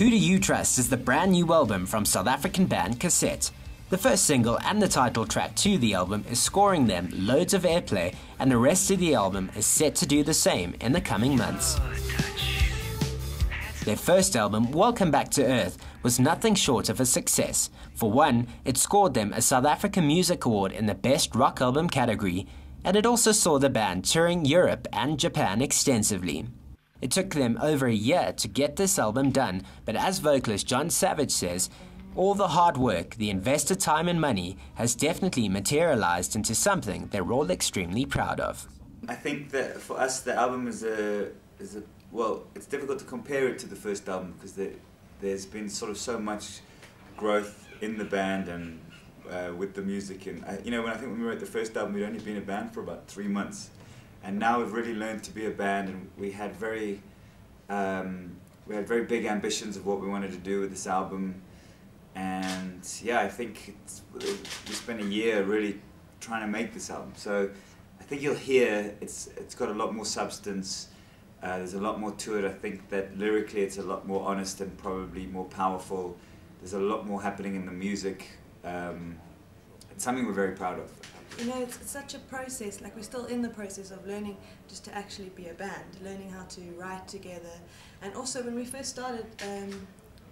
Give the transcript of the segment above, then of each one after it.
Who Do You Trust is the brand new album from South African band Cassette. The first single and the title track to the album is scoring them loads of airplay, and the rest of the album is set to do the same in the coming months. Their first album, Welcome Back to Earth, was nothing short of a success. For one, it scored them a South African Music Award in the Best Rock Album category, and it also saw the band touring Europe and Japan extensively. It took them over a year to get this album done, but as vocalist John Savage says, all the hard work, the invested time and money has definitely materialized into something they're all extremely proud of. I think that for us the album is well, it's difficult to compare it to the first album because there's been sort of so much growth in the band and with the music. And you know, when we wrote the first album, we'd only been a band for about 3 months, and now we've really learned to be a band, and we had very big ambitions of what we wanted to do with this album. And yeah, I think we spent a year really trying to make this album. So I think you'll hear it's got a lot more substance. There's a lot more to it. I think that lyrically it's a lot more honest and probably more powerful. There's a lot more happening in the music. It's something we're very proud of. You know, it's such a process. Like, we're still in the process of learning just to actually be a band, learning how to write together. And also, when we first started, I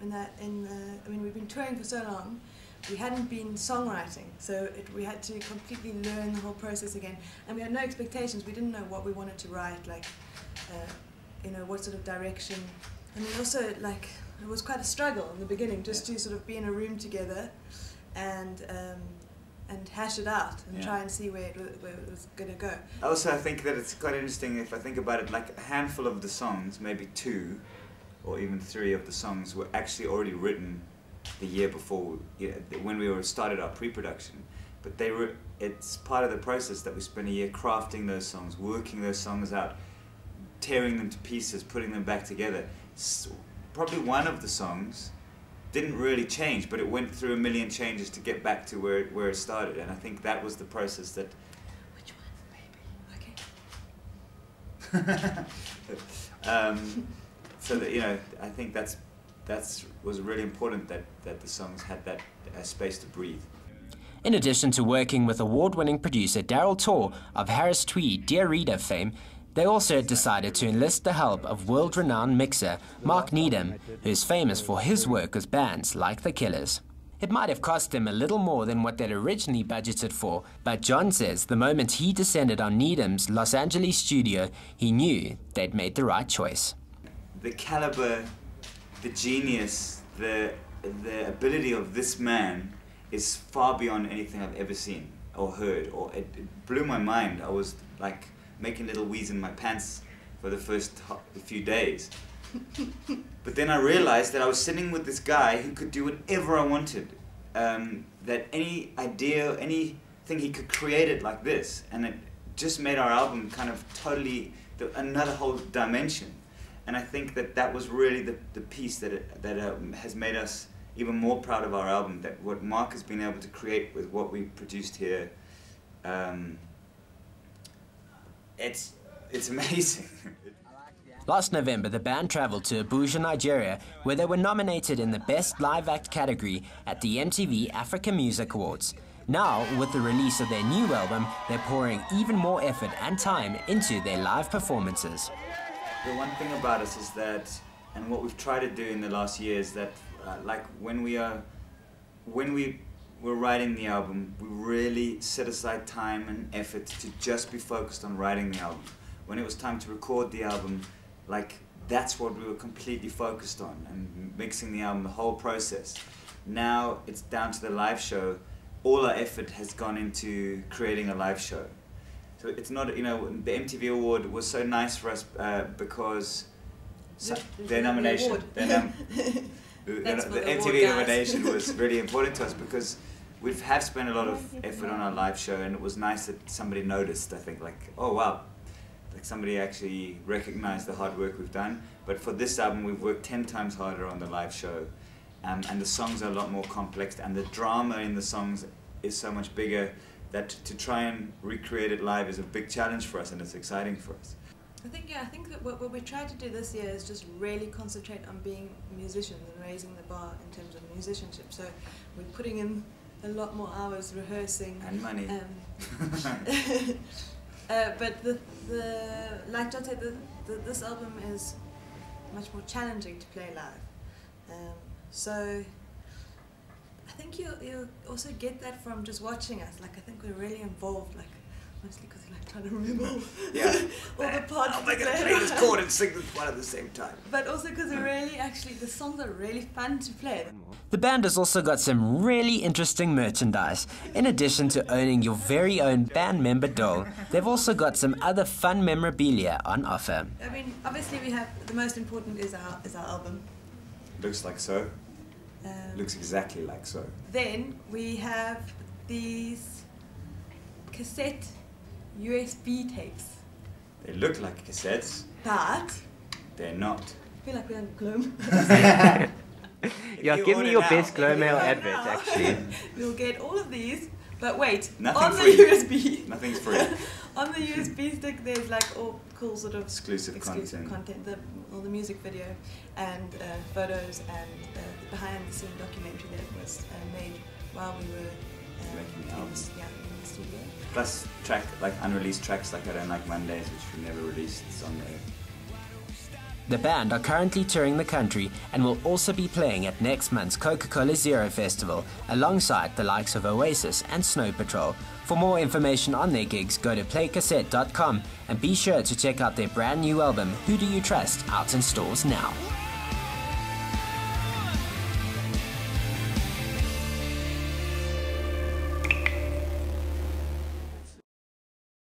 mean, we've been touring for so long, we hadn't been songwriting, so we had to completely learn the whole process again. And we had no expectations. We didn't know what we wanted to write, like, you know, what sort of direction. I mean, also, like, it was quite a struggle in the beginning, just to sort of be in a room together and hash it out and try and see where it was going to go. Also, I think that it's quite interesting, if I think about it, like a handful of the songs, maybe 2 or even 3 of the songs were actually already written the year before, when we started our pre-production. But it's part of the process that we spent a year crafting those songs, working those songs out, tearing them to pieces, putting them back together. So probably one of the songs didn't really change, but it went through a million changes to get back to where it started, and I think that was the process that... Which one? Maybe. Okay. So that, you know, I think that was really important that the songs had that space to breathe. In addition to working with award-winning producer Daryl Torr of Harris Tweed Dear Reader fame, they also decided to enlist the help of world-renowned mixer Mark Needham, who is famous for his work with bands like The Killers. It might have cost them a little more than what they'd originally budgeted for, but John says the moment he descended on Needham's Los Angeles studio, he knew they'd made the right choice. The caliber, the genius, the ability of this man is far beyond anything I've ever seen or heard. Or it blew my mind. I was like making little wheeze in my pants for the first few days. But then I realized that I was sitting with this guy who could do whatever I wanted. That any idea, anything, he could create it like this. And it just made our album kind of totally another whole dimension. And I think that was really the piece that has made us even more proud of our album, that what Mark has been able to create with what we produced here, it's amazing. Last November, the band traveled to Abuja, Nigeria, where they were nominated in the Best Live Act category at the MTV Africa Music Awards. Now, with the release of their new album, they're pouring even more effort and time into their live performances. The one thing about us is that, and what we've tried to do in the last year is that, like when we were writing the album, we really set aside time and effort to just be focused on writing the album. When it was time to record the album, like, that's what we were completely focused on, and mixing the album, the whole process. Now it's down to the live show. All our effort has gone into creating a live show. So it's not, you know, the MTV award was so nice for us because their nomination, the MTV nomination was really important to us because we have spent a lot of effort on our live show, and it was nice that somebody noticed. I think, like, oh wow, like somebody actually recognized the hard work we've done. But for this album, we've worked 10 times harder on the live show, and the songs are a lot more complex, and the drama in the songs is so much bigger that to try and recreate it live is a big challenge for us, and it's exciting for us. I think that what we tried to do this year is just really concentrate on being musicians and raising the bar in terms of musicianship. So we're putting in a lot more hours rehearsing. And money. But like John said, this album is much more challenging to play live. So I think you'll also get that from just watching us. Like I think we're really involved. Like mostly because we're like trying to remember all the parts. I'm going to play this chord and sing this one at the same time. But also because the songs are really fun to play. The band has also got some really interesting merchandise. In addition to owning your very own band member doll, they've also got some other fun memorabilia on offer. I mean, obviously we have, the most important is our album. Looks like so. Looks exactly like so. Then we have these cassette USB tapes. They look like cassettes, But they're not. I feel like we're on Gloom. Yeah, give me your best Glow Mail advert, actually. You'll get all of these, but wait, Nothing on free. the USB. Nothing's free. On the USB stick, there's like all cool sort of Exclusive content. All the music video and photos and the behind-the-scene documentary that was made while we were Making the album. in the studio. Plus unreleased tracks like I Don't Like Mondays, which we never released. It's on there. The band are currently touring the country and will also be playing at next month's Coca-Cola Zero Festival alongside the likes of Oasis and Snow Patrol. For more information on their gigs, go to playcassette.com and be sure to check out their brand new album, Who Do You Trust, out in stores now.